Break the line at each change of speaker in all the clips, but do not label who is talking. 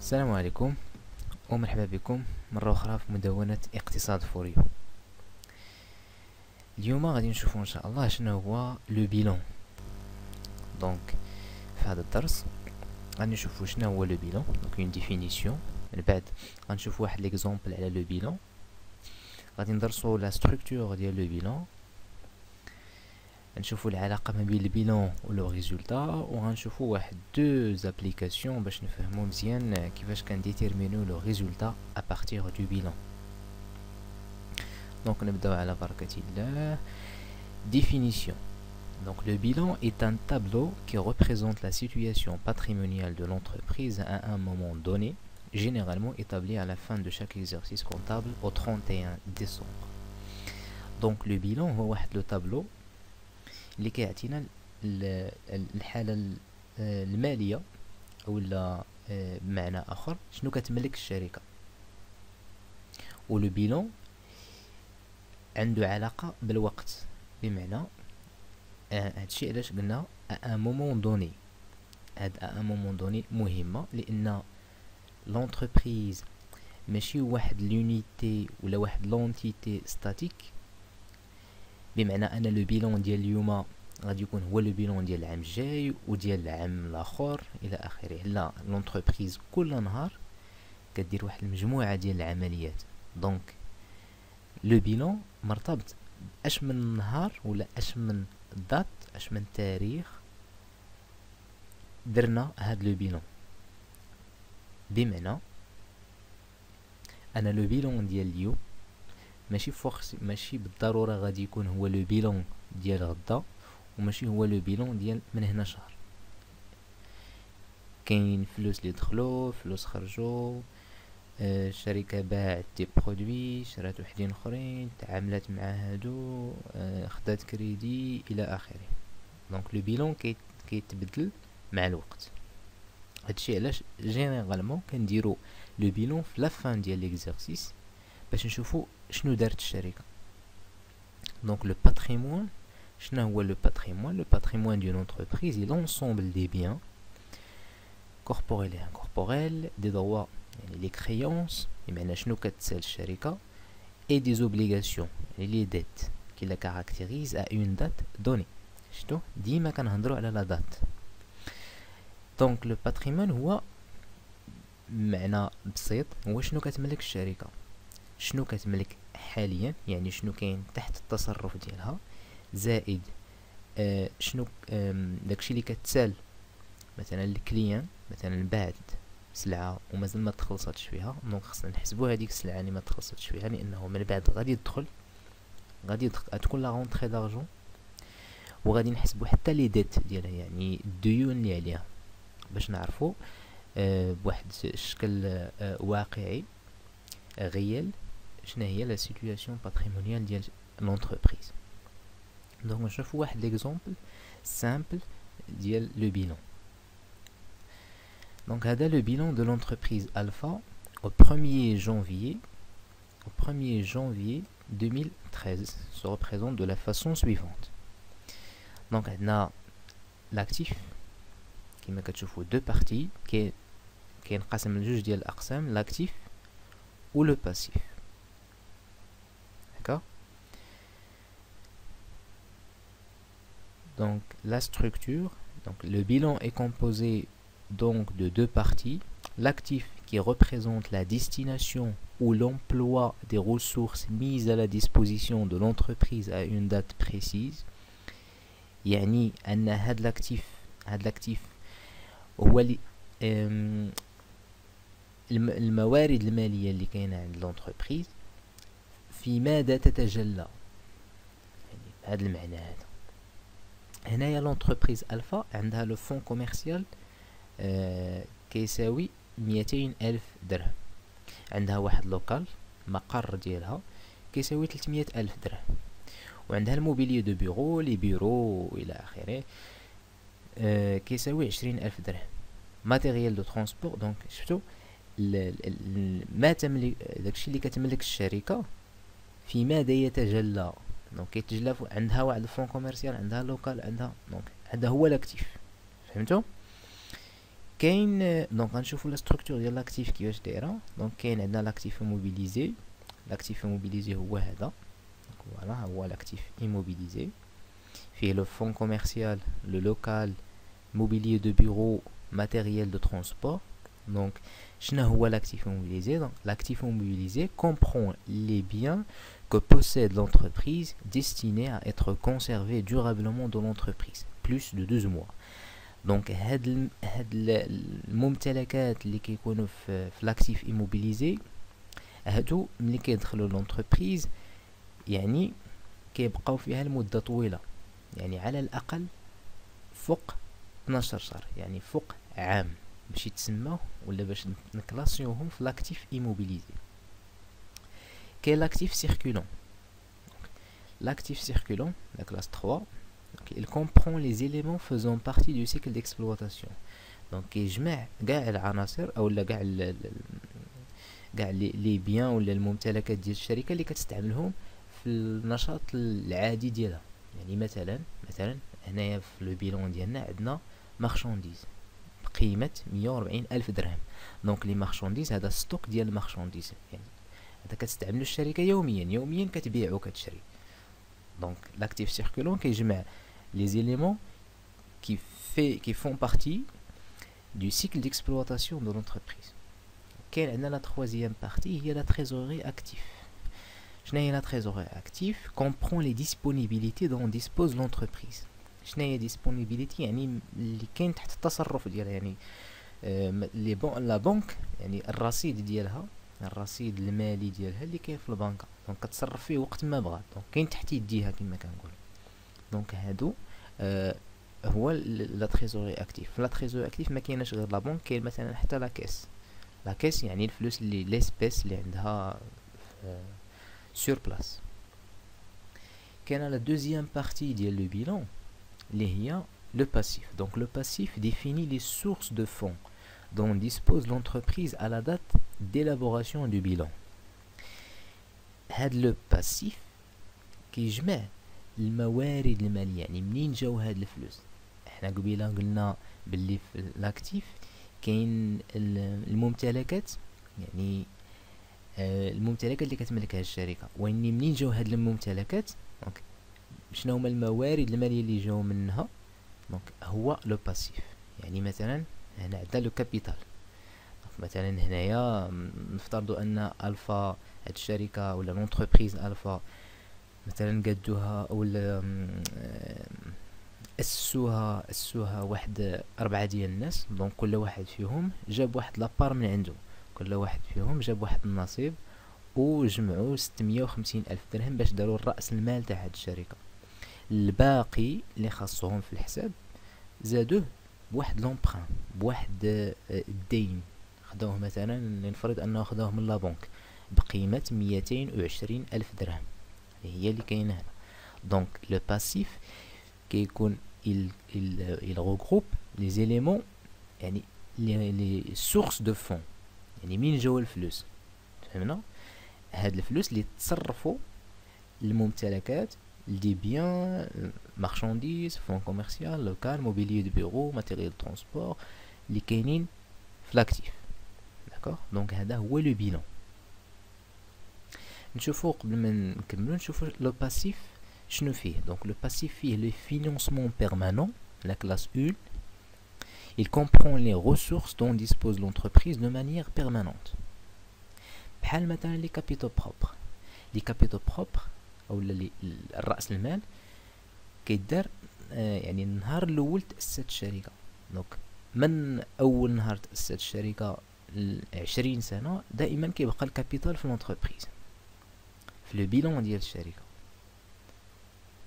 السلام عليكم ومرحبا بكم مرة أخرى في مدونة اقتصاد فوريو. اليوم غادي نشوفو إن شاء الله شنو هو لو بيلون. دونك في هذا الدرس غادي نشوفو شنو هو لو بيلون، دونك اون ديفينيسيون. من بعد غنشوفو واحد ليكزومبل على لو بيلون، غادي ندرسو لا ستركتور ديال لو بيلون، نشوفو العلاقة ما بين البيلون و لو ريزولتا، وغنشوفو واحد دو زابليكاسيون باش نفهمو مزيان كيفاش كنديتيرمينو لو ريزولتا ا بارتير دو بيلون. Donc, نبداو على بركة الله. Définition. Donc, le bilan est un tableau qui représente la situation patrimoniale de l'entreprise à un moment donné, généralement établi à la fin de chaque exercice comptable au 31 décembre. Donc, le bilan هو واحد لو tableau اللي كيعطينا الحالة المالية أو بمعنى آخر شنو كتملك الشركة. و لو bilan عنده علاقة بالوقت، بمعنى هادشي علاش قلنا ان مومون دوني. هاد ان مومون دوني مهمة لأن لونتربريز ماشي واحد لونيتي ولا واحد لونتيتي ستاتيك، بمعنى أن لو بيلون ديال اليوم غادي يكون هو لو بيلون ديال العام الجاي وديال العام الآخر إلى آخره. لا، لونتربريز كل نهار كدير واحد المجموعة ديال العمليات. دونك لو بيلون مرتبط اش من نهار ولا اش من دات، اش من تاريخ درنا هاد لو بيلون. بمعنى انا لو بيلون ديال اليوم ماشي بالضروره غادي يكون هو لو بيلون ديال غدا، وماشي هو لو بيلون ديال من هنا شهر. كاين فلوس اللي دخلوا، فلوس خرجوا، الشركة باعت دي برودوي، شرات وحدين اخرين، تعاملات مع هادو، خدات كريدي الى اخره. دونك لو بيلون كيتبدل مع الوقت. هادشي علاش جينيرالمون كنديرو لو بيلون في لا فان ديال ليكزارسيس باش نشوفو شنو دارت الشركة. دونك لو باتريمون، شنو هو لو باتريمون؟ لو باتريمون ديال اونتربريز هي لونسومبل دي بيان corporels et incorporels, des droits, les créances, بمعنى شنو كتسال الشركة، et des obligations, les dettes, qui la caractérisent à une date donnée. شتو ديما كنهضروا على لا دات. دونك لو باتريمون هو معنى بسيط هو شنو كتملك الشركة، شنو كتملك حاليا، يعني شنو كاين تحت التصرف ديالها، زائد شنو داكشي اللي كتسال مثلا الكليان، مثلا باعت سلعة ومازال ما تخلصاتش فيها، دونك خصنا نحسبو هذيك السلعة اللي ما تخلصاتش فيها، لانه من بعد غادي تكون لا رونطري دارجون، وغادي نحسبو حتى لي ديت ديالها، يعني الديون اللي عليها، باش نعرفو بواحد الشكل واقعي غيال شنو هي لا سيتوياسيون باتريمونيال ديال لونتربريز. دونك نشوفو واحد ليكزومبل سامبل ديال لو بيلون. Donc, هذا le bilan de l'entreprise Alpha au 1er janvier 2013 se représente de la façon suivante. Donc, on a l'actif qui m'a كتشوفوا deux parties qui كينقسم لجوج ديال الأقسام، l'actif ou le passif. D'accord? Donc, la structure, donc le bilan est composé donc de deux parties. L'actif qui représente la destination ou l'emploi des ressources mises à la disposition de l'entreprise à une date précise. يعني أن هاد الأكتيف هو الموارد المالية اللي كاينة عند l'entreprise في ماذا تتجلى، يعني بهذا المعنى هذا. هنايا l'entreprise ألفا عندها لو فون كوميرسيال كيساوي 200,000 درهم، عندها واحد لوكال مقر ديالها كيساوي 300,000 درهم، وعندها الموبيليو دو بيرو، لي بيرو الى اخره كيساوي 20,000 درهم. ماتيريال دو ترونسبور، دونك شفتو ما تملك داكشي اللي كتملك الشركه في ماذا يتجلى. دونك كيتجلى عندها واحد الفون كوميرسيال، عندها لوكال، عندها دونك هذا هو لاكتيف. فهمتوا؟ كاين دونك غنشوفوا لا ستركتور ديال لاكتيف كيفاش دايره. دونك كاين عندنا لاكتيف موبيليزي. لاكتيف موبيليزي هو هذا، فوالا هو لاكتيف immobilisé فيه لو فون كوميرسيال، لو لوكال، mobilier de bureau, matériel de transport. Donc شنو هو l'actif immobilisé؟ Donc l'actif immobilisé comprend les biens que possède l'entreprise destinés à être conservés durablement dans l'entreprise plus de 12 mois. Donc هاد الممتلكات اللي كيكونوا في l'actif immobilisé هادو ملي كيدخلوا l'entreprise يعني كيبقاو فيها المدة طويلة، يعني على الأقل فوق 12 شهر، يعني فوق عام باش يتسموا ولا باش نكلاسيوهم في لاكتيف immobilisé. كاين لاكتيف سيركولون. L'actif circulant, la classe 3, donc, il comprend les éléments faisant partie du cycle d'exploitation. Donc يجمع كاع العناصر او كاع لي بيان ولا الممتلكات ديال الشركه اللي كتستعملهم في النشاط العادي ديالها. يعني مثلا هنايا في لو بيلون ديالنا عندنا مارشانديز بقيمه 140 الف درهم. دونك لي مارشانديز هذا ستوك ديال المارشانديز، يعني هذا كتستعملو الشركه يوميا كتبيع وكتشري. دونك لاكتيف سيركولون كيجمع لي زيليمون qui font partie du cycle d'exploitation de l'entreprise. كاين عندنا لا troisième partie هي la trésorerie active. شنو هي la trésorerie active؟ comprend les disponibilités dont dispose l'entreprise. شنو هي disponibility؟ يعني اللي كاين تحت التصرف ديالها، يعني لا بنك يعني الرصيد ديالها، الرصيد المالي ديالها اللي كاين في البنكه، دونك كتصرف فيه وقت ما بغات، دونك كاين تحت يديها كما كنقول. دونك هادو هو لا تريزوري اكتيف. لا تريزوري اكتيف ما كايناش غير لا بنك، كاين مثلا حتى لا كيس. لا كيس يعني الفلوس اللي ليسبيس اللي عندها سور بلاس. كاينه لا دوزيام بارتي ديال لو بيلون اللي هي le passif. Donc le passif définit les sources de fonds dont dispose l'entreprise à la date d'élaboration du bilan. هاد لو باسيف كيجمع الموارد الماليه، يعني منين جاو هاد الفلوس. احنا قبيله قلنا باللي في الاكتيف كاين الممتلكات، يعني الممتلكات اللي كتملكها الشركه، واني منين جاو هاد الممتلكات، دونك شنو هما الموارد الماليه اللي جاو منها. دونك هو لو باسيف. يعني مثلا هنا عندنا لو كابيتال. مثلا هنايا نفترضوا ان الفا هاد الشركه ولا لونتربريز الفا مثلا قدوها ولا اسسوها واحد 4 ديال الناس. دونك كل واحد فيهم جاب واحد لابار من عنده، كل واحد فيهم جاب واحد النصيب وجمعوا 650 الف درهم باش داروا الراس المال تاع هاد الشركه. الباقي اللي خاصهم في الحساب زادوه بواحد لومبران، بواحد الدين خداوه. مثلا نفرض انه خداوه من لا بنك بقيمه 220 الف درهم، هي اللي كاينه هنا. دونك لو باسيف كيكون il regroupe les éléments، يعني les sources de fonds، يعني مين جاو الفلوس. فهمنا؟ هاد الفلوس اللي تصرفوا الممتلكات دي بيان، مارشانديز، فون كوميرسيال، لوكال، موبيليي دو بيرو، ماتيريال ترونسبور اللي كاينين في لاكتيف. داكوغ؟ دونك هذا هو لو بيلون. نشوفو قبل ما نكملو نشوفو لو باسيف شنو فيه. دونك لو باسيف فيه لو فينانسمون بيرمانون، لا كلاس 1. Il comprend les ressources dont dispose l'entreprise de manière permanente. بحال مثلا لي كابيتو بروبر. لي كابيتو بروبر او الراس المال كيدار يعني النهار الاول تاسست الشركه. دونك من اول نهار تاسست الشركه 20 سنه دائما كيبقى الكابيتال في لونتربريز في لو بيلون ديال الشركه.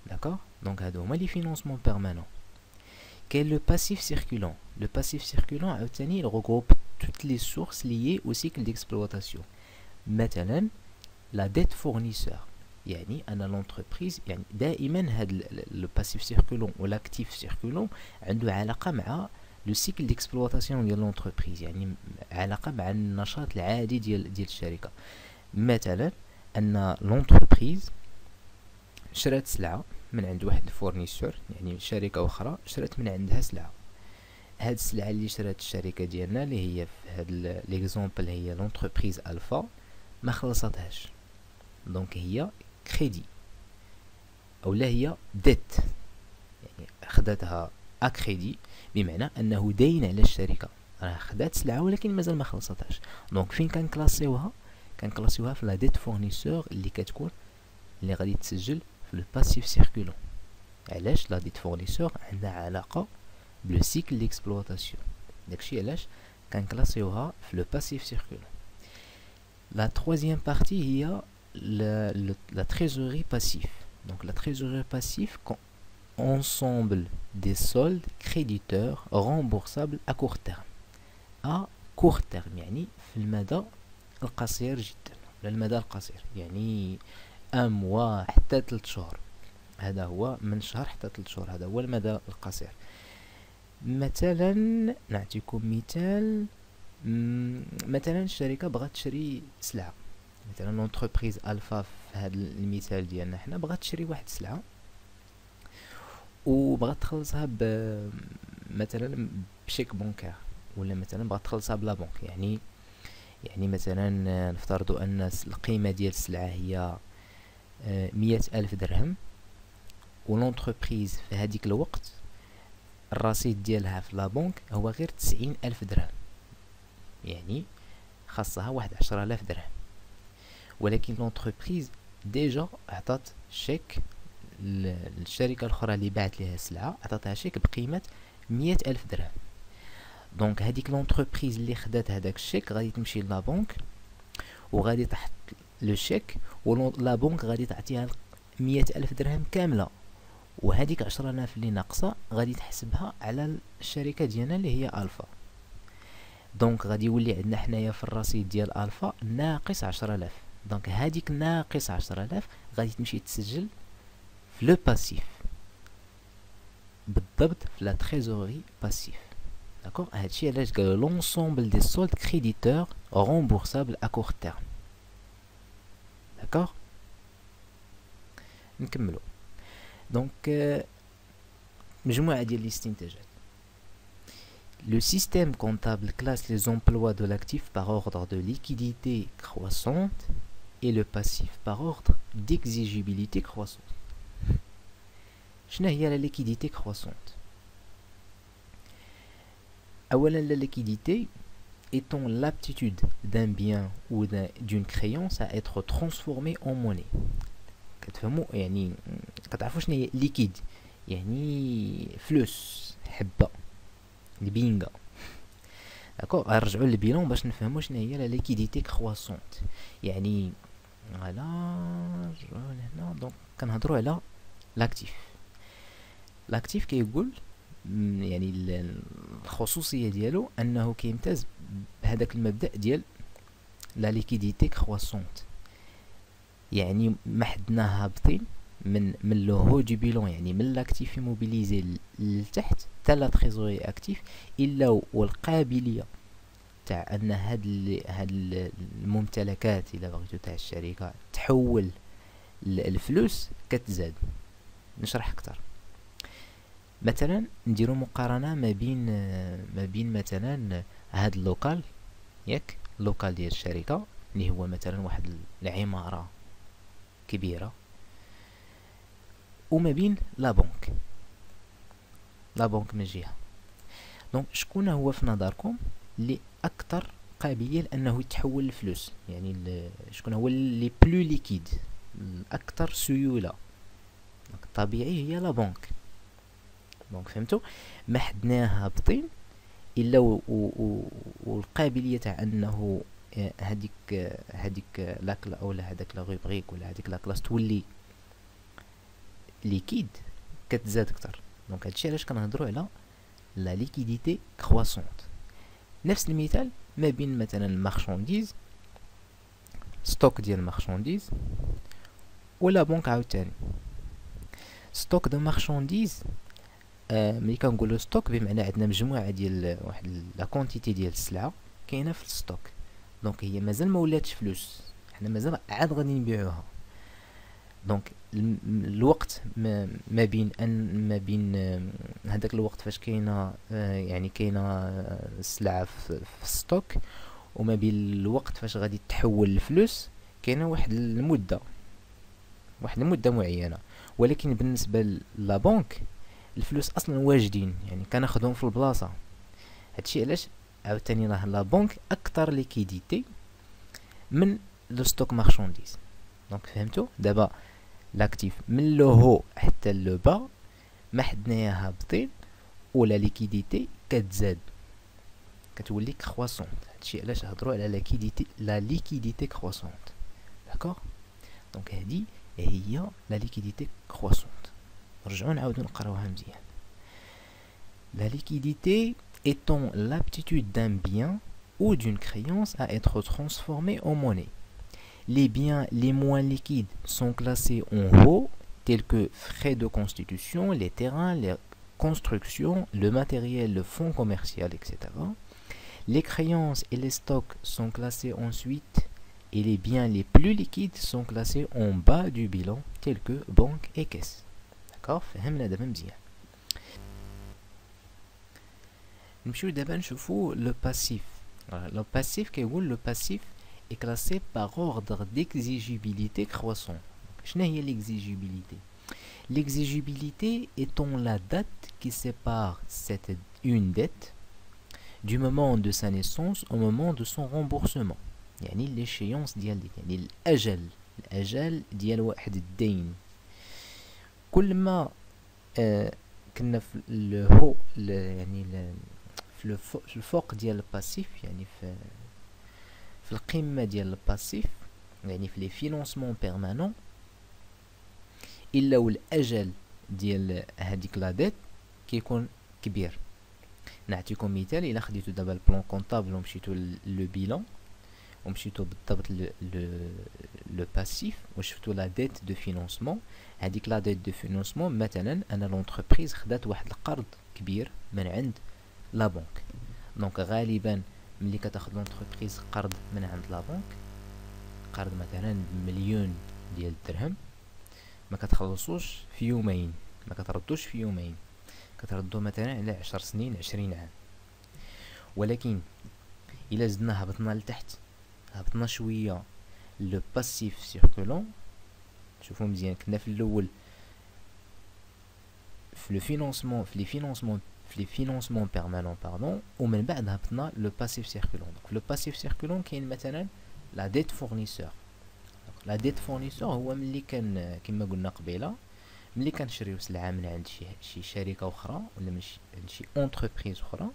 داكوغ؟ دونك هادو هما لي فينانسمون بيرمانون. كاين لو باسيف سيركولون. لو باسيف سيركولون عاوتاني il regroupe toutes les sources liées au cycle d'exploitation. مثلا لا ديت فورنيسور، يعني انا لونتربريز يعني دائما هاد لو باسيف سيركولون ولا اكتيف سيركولون عنده علاقه مع لو سيكل ديكسبلوطاسيون ديال لونتربريز، يعني علاقه مع النشاط العادي ديال الشركه. مثلا ان لونتربريز شرات سلعه من عند واحد الفورنيسور، يعني شركه اخرى شرات من عندها سلعه. هاد السلعة اللي شرات الشركة ديالنا اللي هي في هاد ليكزومبل هي لونتربريز الفا ما خلصتهاش، دونك هي كريدي اولا هي ديت، يعني خداتها اكريدي بمعنى انه داين على الشركة، راه خدات سلعة ولكن مازال ما خلصتهاش. دونك فين كنكلاسيوها في لا ديت فورنيسور اللي كتكون اللي غادي تسجل في لو باسيف سيركولون. علاش لا ديت فورنيسور عندها علاقة بلو سيكل ديكسبلوطاسيون، داكشي علاش كنكلاسيوها في لو باسيف سيركولون. لا troisième partie هي la trésorerie passif. Donc la trésorerie passif ensemble des soldes créditeurs remboursables à court terme. À court terme يعني في المدى القصير جدا، المدى القصير يعني موا حتى 3 شهور، هذا هو من شهر حتى 3 شهور، هذا هو المدى القصير. مثلا نعطيكم مثال، مثلا الشركة بغات تشري سلعة، مثلا لونتربريز الفا في هذا المثال ديالنا حنا بغات تشري واحد السلعة وبغات تخلصها مثلا بشيك بنكير، ولا مثلا بغات تخلصها بلا بنك. يعني مثلا نفترضوا ان القيمة ديال السلعة هي 100,000 درهم، ولونتربريز في هذيك الوقت الرصيد ديالها في لا بنك هو غير 90,000 درهم، يعني خاصها واحد 10,000 درهم. ولكن لونتربريز ديجا عطات شيك للشركة الأخرى اللي باعت لها السلعة، عطاتها شيك بقيمة 100,000 درهم. دونك هذيك لونتربريز اللي خدات هذاك الشيك غادي تمشي لا بنك وغادي تحط لو شيك، ولا بنك غادي تعطيها 100,000 درهم كاملة، وهذيك 10,000 اللي ناقصة غادي تحسبها على الشركة ديالنا اللي هي الفا. دونك غادي يولي عندنا حنايا في الرصيد ديال الفا ناقص 10,000. دونك هذيك ناقص 10,000 غادي تمشي تسجل في لو باسيف، بالضبط في لا تريزوري باسيف. داكوغ، هادشي علاش قالوا لونسومبل دي سولد كريديتور رومبورسابل ا كور تيرم. داكوغ، نكملو. دونك مجموعة ديال الاستنتاجات. Le système comptable classe les emplois de l'actif par ordre de liquidité croissante et le passif par ordre d'exigibilité croissante. شنو هي la liquidité croissante؟ أولا la liquidité étant l'aptitude d'un bien ou d'une créance à être transformée en monnaie. كتفهموا يعني كتعرفوا شنو هي liquide؟ يعني فلوس، حبة، البينغا. داكوغ، غنرجعوا للبيلون باش نفهموا شنو هي لا ليكيديتي كرواسونت. يعني على هنا دونك كنهضروا على لاكتيف. لاكتيف كيقول يعني الخصوصيه ديالو انه كيمتاز بهذاك المبدا ديال لا ليكيديتي كرواسونت، يعني ما حدنا هابطين من لو هو دو بيلون، يعني من لاكتيف موبيليزي لتحت حتى لا تريزوري اكتيف، الا والقابليه تاع ان هاد الممتلكات الا بغيتو تاع الشركه تحول الفلوس كتزاد. نشرح اكثر. مثلا نديرو مقارنه ما بين مثلا هاد اللوكال، ياك اللوكال ديال الشركه اللي هو مثلا واحد العماره كبيره، وما بين لا بنك من جهه. دونك شكون هو في نظركم اللي اكثر قابليه لانه يتحول الفلوس؟ يعني شكون هو اللي بلو ليكيد، اكثر سيوله؟ الطبيعي هي لا بنك. دونك فهمتوا، ما حدنا هابطين الا والقابليه تاع انه هذيك لاكلا اولا هذاك لا روبريك ولا هذيك لا كلاس تولي ليكيد كتزاد اكثر. دونك هادشي علاش كنهضروا على لا ليكيديتي كرواسونت. نفس المثال ما بين مثلا المارشانديز، ستوك ديال المارشانديز، ولا بنك عاوتاني. ستوك دو مارشانديز، ملي كنقولوا ستوك بمعنى عندنا مجموعه ديال واحد لا كونتيتي ديال السلعه كاينه في الستوك، دونك هي مازال ما ولاتش فلوس، حنا مازال عاد غادي نبيعوها. دونك الوقت ما بين هذاك الوقت فاش كاينه يعني كاينه السلعه في الستوك، وما بين الوقت فاش غادي تحول الفلوس كاينه واحد المده معينه. ولكن بالنسبه لا بنك الفلوس اصلا واجدين، يعني كناخذهم في البلاصه. هادشي علاش عاوتاني راه لا بنك اكثر ليكيديتي من لو ستوك مارشانديز. دونك فهمتوا دابا لاكتيف من لو هو حتى لو با ما حدنايا هابطين، ولا ليكيديتي كتزاد كتولي كرواسونت. هادشي علاش هضروا على لا ليكيديتي كرواسونت. داكوغ؟ دونك هادي هي لا ليكيديتي كرواسونت. نرجعوا نعاودو نقراوها مزيان. La liquidité étant l'aptitude d'un bien ou d'une créance à être transformé en monnaie. Les biens les moins liquides sont classés en haut, tels que frais de constitution, les terrains, les constructions, le matériel, le fonds commercial, etc. Les créances et les stocks sont classés ensuite, et les biens les plus liquides sont classés en bas du bilan, tels que banque et caisse. D'accord? فهمنا دابا مزيان. نمشيو دابا نشوفو لو باسيف. لو باسيف كيقول لو باسيف est classé par ordre d'exigibilité croissant. شنو هي l'exigibilité? L'exigibilité étant la date qui sépare une dette du moment de sa naissance au moment de son remboursement. يعني l'échéance ديال يعني الأجل ديال واحد الدين. كل ما كنا في الهو يعني في الفوق ديال الباسيف، يعني في القمة ديال الباسيف، يعني في لي فينونسمون بيرمانون، الا والاجل ديال هذيك لا ديت كيكون كبير. نعطيكم مثال. الا خديتو دابا البلان كونطابل ومشيتو لو بيلان ومشيتو بالضبط لو باسيف وشفتو لا ديت دو فينونسمون، هذيك لا ديت دو فينونسمون مثلا انا لونتربريز خدات واحد القرض كبير من عند لا بنك. دونك غالبا ملي كتاخذ لونتربريز قرض من عند لا بنك، قرض مثلا بمليون ديال الدرهم، ما كتخلصوش في يومين، ما كتردوش في يومين، كتردو مثلا على 10 سنين 20 عام. ولكن الا زدنا هبطنا لتحت، هبطنا شويه لو باسيف سيركولون، شوفوا مزيان كنا في الاول في لو فينونسمون في لي فينونسمون بيرمانون باردون، ومن بعد هبطنا لو باسيف سيركولون. دونك لو باسيف سيركولون كاين مثلا لا ديت فورنيسور. لا ديت فورنيسور هو ملي كان كما قلنا قبيله، ملي كنشريو سلعه من عند شي شركه اخرى ولا من شي اونتربريز اخرى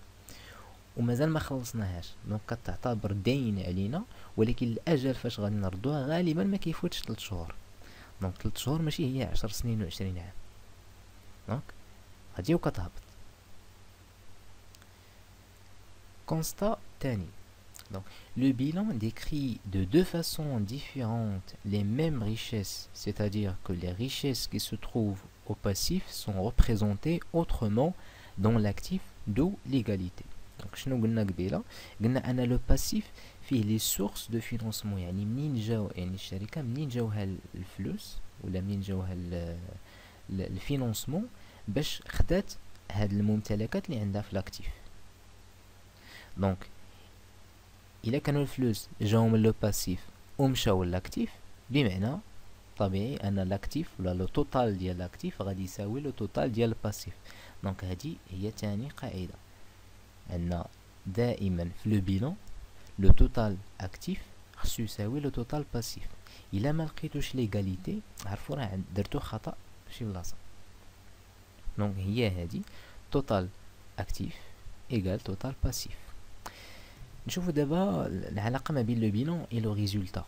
ومازال ما خلصناهاش، دونك كتعتبر دين علينا، ولكن الاجل فاش غادي نردوها غالبا ما كيفوتش 3 شهور. دونك 3 شهور ماشي هي 10 سنين و20 عام. دونك غادي وكتهبط. Constat تاني. Donc, le bilan décrit de deux façons différentes les mêmes richesses, c'est-à-dire que les richesses qui se trouvent au passif sont représentées autrement dans l'actif, d'où l'égalité. Donc, شنو قلنا قبيله؟ قلنا أن لو باسيف فيه لي سورس دو فينونسمون، يعني منين جاو، يعني الشركة منين جاوها الفلوس ولا منين جاوها الفينونسمون باش خدات هاد الممتلكات اللي عندها في لاكتيف. دونك إلا كانوا الفلوس جاو من لو باسيف ومشاو لاكتيف، بمعنى طبيعي أن لاكتيف ولا لو توتال ديال لاكتيف غادي يساوي لو توتال ديال الباسيف. دونك هادي هي تاني قاعدة، أن دائما في لو بيلون لو توتال اكتيف خصو يساوي لو توتال باسيف. إلا ما لقيتوش ليغاليتي عرفوا راه درتو خطأ فشي بلاصة. دونك هي هادي توتال اكتيف إيكال توتال باسيف. نشوفوا دابا العلاقه ما بين لو بيلون اي لو ريزولتا.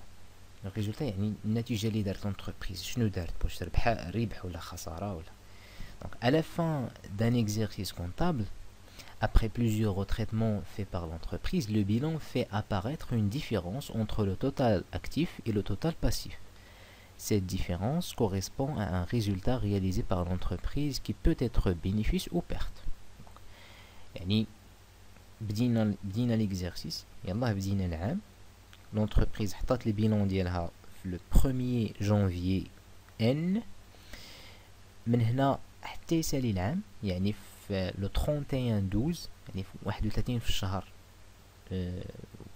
لو ريزولتا يعني النتيجه اللي دارت لونتربريز، شنو دارت باش تربح، ربح ولا خساره ولا. دونك à la fin d'un exercice comptable, après plusieurs retraitements faits par l'entreprise, le bilan fait apparaître une différence entre le total actif et le total passif. Cette différence correspond à un résultat réalisé par l'entreprise qui peut être bénéfice ou perte. يعني بدينا ليكزيرسيس، يلاه بدينا العام، لونتربريز حطات لي بيلون ديالها في لو 1er جانفيي ان. من هنا حتى يسالي العام، يعني في لو 31/12، يعني في 31 في الشهر، في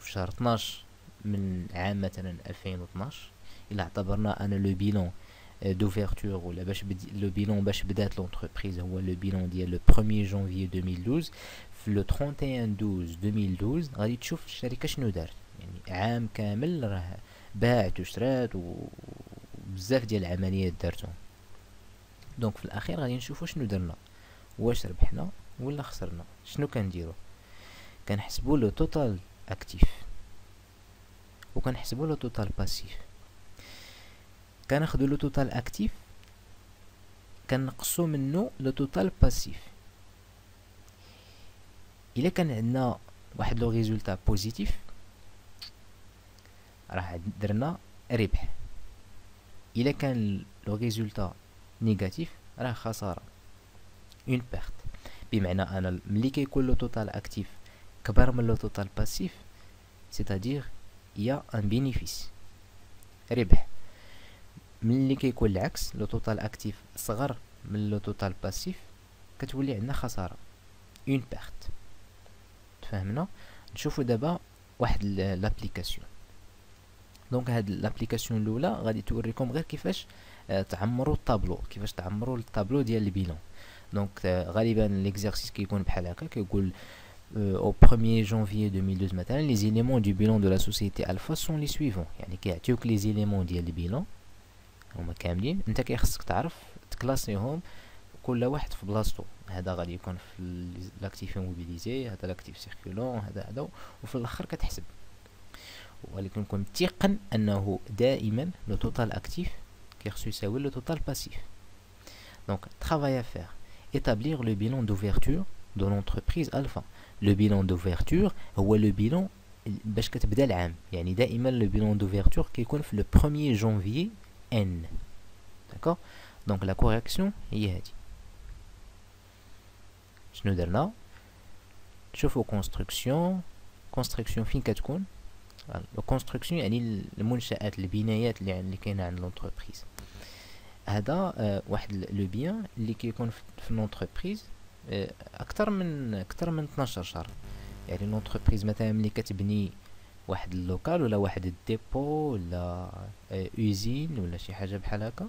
شهر 12 من عام مثلا 2012، الى اعتبرنا انا لو بيلون دوفيرتور ولا لو بيلون باش بدات لونتربريز هو لو بيلون ديال لو 1 جانفي 2012. في لو 31/12/2012 غادي تشوف الشركه شنو دارت، يعني عام كامل راه باعت وشرات وبزاف ديال العمليات دارتهم. دونك في الاخير غادي نشوفوا شنو درنا، واش ربحنا ولا خسرنا. شنو كنديرو؟ كنحسبوا لو توتال اكتيف وكنحسبوا لو توتال باسيف. كناخذوا لو توتال اكتيف كنقصوا منه لو توتال باسيف. الا كان عندنا واحد لو ريزولتا بوزيتيف راه درنا ربح، الا كان لو ريزولتا نيجاتيف راه خساره، اون بيرت. بمعنى انا ملي كيكون لو توتال اكتيف كبر من لو توتال باسيف سيتادير يا ان بينيفيس، ربح. ملي كيكون العكس لو توتال اكتيف صغر من لو توتال باسيف كتولي عندنا خساره، اون بيرت. تفهمنا؟ نشوفوا دابا واحد لابليكاسيون. دونك هاد لابليكاسيون الاولى غادي توريكم غير كيفاش تعمروا الطابلو، كيفاش تعمروا الطابلو ديال البيلون. دونك غالبا ليكزارسيس كيكون بحال هكا، كيقول au 1er janvier 2012 مثلا les éléments du bilan de la société Alpha sont les suivants. يعني كيعطيوك les éléments ديال البيلون هما كاملين، انت كيخصك تعرف تكلاسيهم كل واحد في بلاصتو. هذا غادي يكون في لاكتيف موبيليزي، هذا لاكتيف سيركولون، هذا وفي الاخر كتحسب. ولكن كون متيقن انه دائما لو توتال اكتيف كيخصو يساوي لو توتال باسيف. دونك travail à faire: établir le bilan d'ouverture de l'entreprise Alpha. لو بيلون دوفيرتور هو لو بيلون باش كتبدا العام، يعني دائما لو بيلون دوفيرتور كيكون في لو 1 جانفي ان. داكوغ؟ دونك لا كوريكسيون هي هادي. شنو درنا؟ شوفوا كونستركسيون فين كتكون. لو كونستركسيون يعني المنشآت، البنايات اللي كاينه عند لونتربريز. هذا واحد لو بيان اللي كيكون في لونتربريز اكثر من 12 شهر. يعني لونتربريز مثلا ملي كتبني واحد اللوكال ولا واحد الديبو ولا اوزين ولا شي حاجه بحال هكا،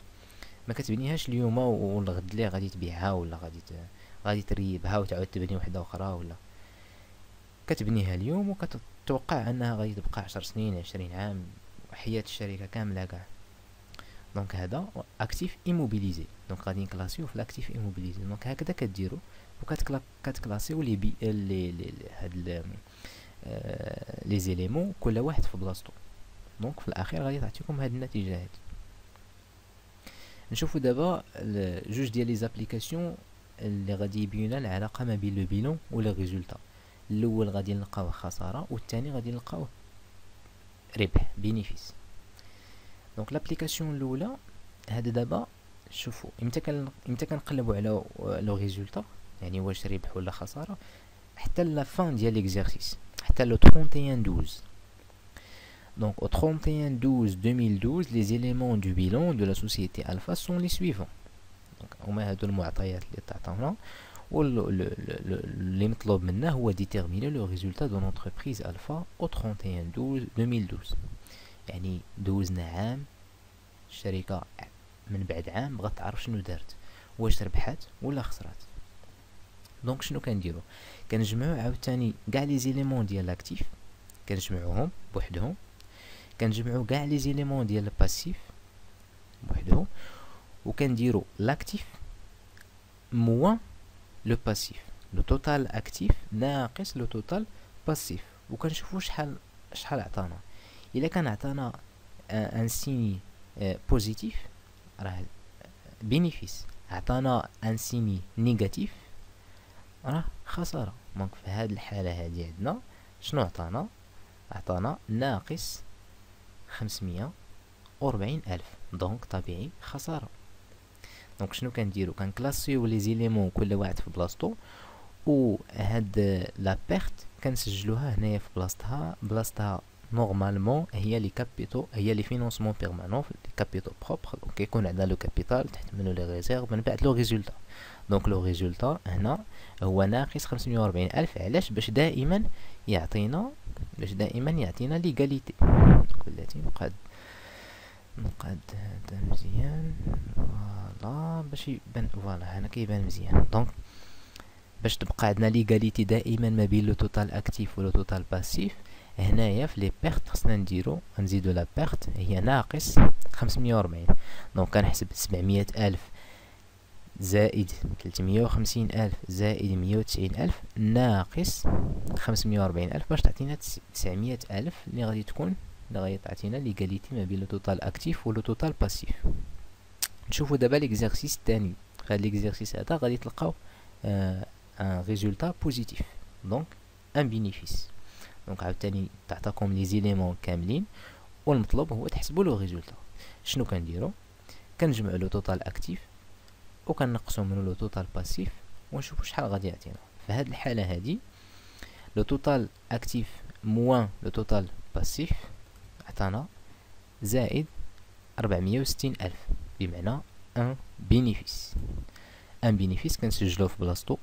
ما كتبنيهاش اليوم والغد ليه غادي تبيعها ولا غادي تريبها وتعاود تبني وحده اخرى، ولا كتبنيها اليوم وكتتوقع انها غادي تبقى 10 سنين 20 عام حياه الشركه كامله كاع. دونك هذا اكتيف ايموبيليزي، دونك غادي نكلاسيو في الاكتيف ايموبيليزي. دونك هكذا كديروا وكتكلاسيو لي هاد لي زيليمون كل واحد في بلاصتو. دونك في الاخير غادي تعطيكم هاد النتيجه هادي. نشوفوا دابا جوج ديال لي زابليكاسيون اللي غادي يبينوا العلاقه ما بين لو بيلون و لو ريزولتا. الاول غادي نلقاوه خساره والثاني غادي نلقاوه ربح، بينيفيس. دونك لابليكاسيون الاولى هذا دابا شوفوا امتى كنقلبوا على لو ريزولتا، يعني واش ربح ولا خساره، حتى لا فان ديال ليكزارسيس، حتى لو 31/12. Donc au 31/12/2012 les éléments du bilan de la société Alpha sont les suivants. Donc هما هادو المعطيات اللي تعطاونا، اللي مطلوب منا هو déterminer le résultat de l'entreprise Alpha au 31/12/2012. يعني دوزنا عام، الشركه من بعد عام بغات تعرف شنو دارت، واش ربحات ولا خسرات. دونك شنو كنديرو؟ كنجمعو عاوتاني كاع لي زيليمون ديال لاكتيف، كنجمعوهم بوحدهم، كنجمعو كاع لي زيليمون ديال الباسيف بوحدهم، وكنديرو لاكتيف موان لو باسيف، لو توتال اكتيف ناقص لو توتال باسيف، وكنشوفو شحال عطانا. الا كان عطانا ان سيني بوزيتيف راه بينيفيس، عطانا ان سيني نيجاتيف راه خساره. دونك في هاد الحاله هادي عندنا شنو عطانا ناقص 540,000، دونك طبيعي خساره. دونك شنو كنديرو؟ كنكلاسيو لي زيليمون كل واحد في بلاصتو، و هاد لا بيرت كنسجلوها هنايا في بلاصتها نورمالمون هي لي كابيتو، هي لي فينونسمون بيرمانون، لي كابيتو بروبر. دونك يكون عندنا لو كابيتال تحت منو لي ريزيرف، من بعد لو ريزولتا. دونك لو ريزولتا هنا هو ناقص 540 ألف. علاش؟ باش دائما يعطينا ليغاليتي. بلاتي نقاد هذا مزيان، فوالا باش يبان، فوالا هنا كيبان مزيان. دونك باش تبقى عندنا ليغاليتي دائما ما بين لو توتال اكتيف ولو توتال باسيف، هنايا في لي بيرت خصنا نزيدو لا بيرت هي ناقص 540. دونك كنحسب 700 ألف زائد 350 ألف زائد 190 ألف ناقص 540 ألف، باش تعطينا 900 ألف اللي غادي تعطينا ليغاليتي ما بين لو توتال اكتيف ولو توتال باسيف. نشوفو دابا ليكزارسيس الثاني. في هاد ليكزارسيس هذا غادي تلقاو ان ريزولتا بوزيتيف، دونك ان بينيفيس. دونك عاوتاني تعطاكم لي زيليمون كاملين، والمطلوب هو تحسبوا لو ريزولتا. شنو كنديرو؟ كنجمعوا لو توتال اكتيف وكنقصوا منو لو توتال باسيف ونشوفوا شحال غادي يعطينا. في هاد الحاله هادي لو توتال اكتيف موان لو توتال باسيف عطانا زائد 460 ألف، بمعنى ان بينيفيس. ان بينيفيس كنسجلوه في بلاصتو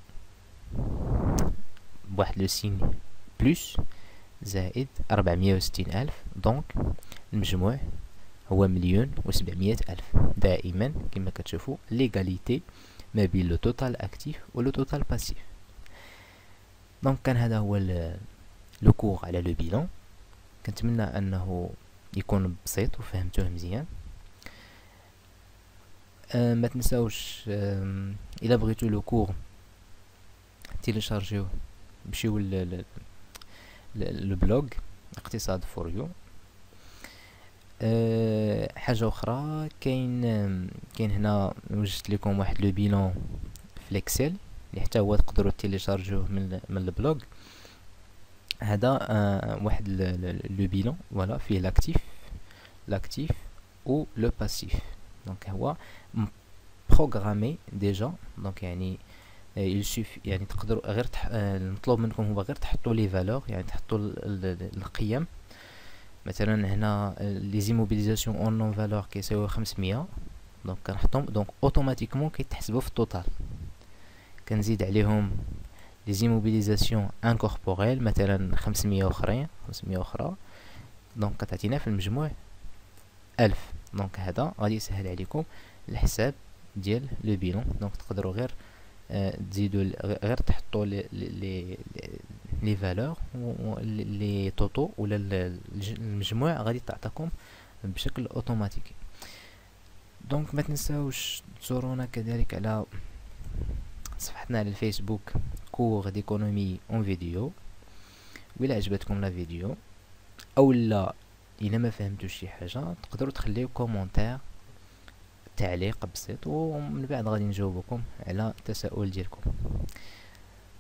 بواحد لو سين بلس زائد 460 ألف. دونك المجموع هو 1,700,000. دائما كما كتشوفوا ليغاليتي ما بين لو توتال اكتيف ولو توتال باسيف. دونك كان هذا هو لو كور على لو بيلون. كنتمنى انه يكون بسيط وفهمتوه مزيان. ما تنساوش الا بغيتو لو كور تيليشارجيوه، مشيو البلوغ اقتصاد فور يو. حاجه اخرى، كاين هنا وجدت لكم واحد لو بيلون في الاكسل اللي حتى هو تقدروا تيليشارجيوه من البلوغ. هذا واحد لو بيلون فوالا فيه لاكتيف و لو باسيف. دونك هو بروغرامي ديجا. دونك يعني يعني تقدروا غير المطلوب منكم هو غير تحطوا لي فالور، يعني تحطوا القيم. مثلا هنا لي زيموبيليزاسيون اون نون فالور كيساويو 500. دونك كنحطهم، دونك اوتوماتيكمون كيتحسبوا في التوتال. كنزيد عليهم لي زيموبيليزاسيون انكوربوريل مثلا 500 اخرى. دونك كتعطينا في المجموع 1000. دونك هذا غادي يسهل عليكم الحساب ديال لو بيلون. دونك تقدروا غير تزيدوا غير تحطوا لي فالور لي طوطو ولا المجموع غادي تعطيكم بشكل اوتوماتيكي. دونك ما تنساوش تزورونا كذلك على صفحتنا على الفيسبوك كور ديكونومي اون فيديو. وإلا عجبتكم لا فيديو او لا الا ما فهمتوش شي حاجه تقدروا تخليو كومونتير، تعليق بسيط، ومن بعد غادي نجاوبكم على التساؤل ديالكم.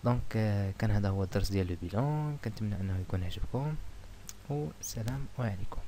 دونك كان هذا هو الدرس ديال لو بيلون. كنتمنى انه يكون عجبكم، والسلام عليكم.